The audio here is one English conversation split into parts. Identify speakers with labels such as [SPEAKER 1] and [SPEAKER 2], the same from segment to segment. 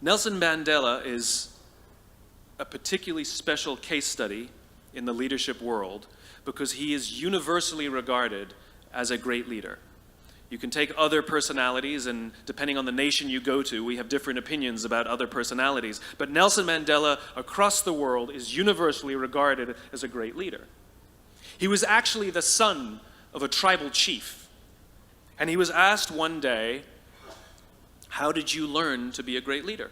[SPEAKER 1] Nelson Mandela is a particularly special case study in the leadership world because he is universally regarded as a great leader. You can take other personalities, and depending on the nation you go to, we have different opinions about other personalities. But Nelson Mandela, across the world, is universally regarded as a great leader. He was actually the son of a tribal chief. And he was asked one day, "How did you learn to be a great leader?"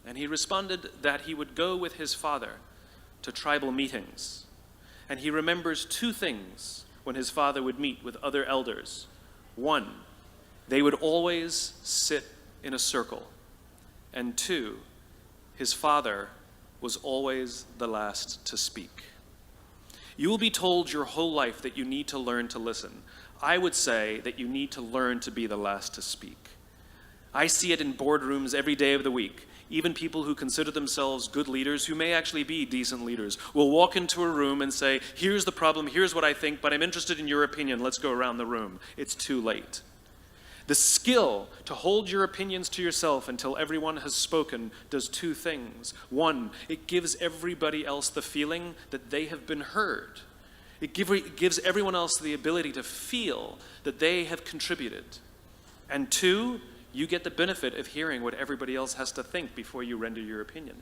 [SPEAKER 1] And he responded that he would go with his father to tribal meetings. And he remembers two things when his father would meet with other elders. One, they would always sit in a circle. And two, his father was always the last to speak. You will be told your whole life that you need to learn to listen. I would say that you need to learn to be the last to speak. I see it in boardrooms every day of the week. Even people who consider themselves good leaders, who may actually be decent leaders, will walk into a room and say, "Here's the problem, here's what I think, but I'm interested in your opinion, let's go around the room." It's too late. The skill to hold your opinions to yourself until everyone has spoken does two things. One, it gives everybody else the feeling that they have been heard. It gives everyone else the ability to feel that they have contributed. And two, you get the benefit of hearing what everybody else has to think before you render your opinion.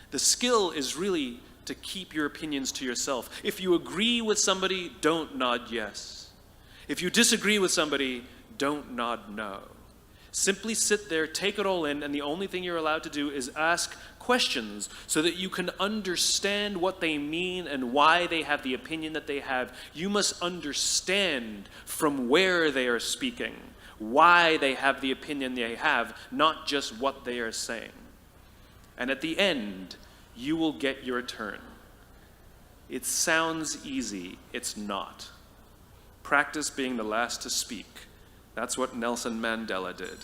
[SPEAKER 1] The skill is really to keep your opinions to yourself. If you agree with somebody, don't nod yes. If you disagree with somebody, don't nod no. Simply sit there, take it all in, and the only thing you're allowed to do is ask questions so that you can understand what they mean and why they have the opinion that they have. You must understand from where they are speaking, why they have the opinion they have, not just what they are saying. And at the end, you will get your turn. It sounds easy, it's not. Practice being the last to speak. That's what Nelson Mandela did.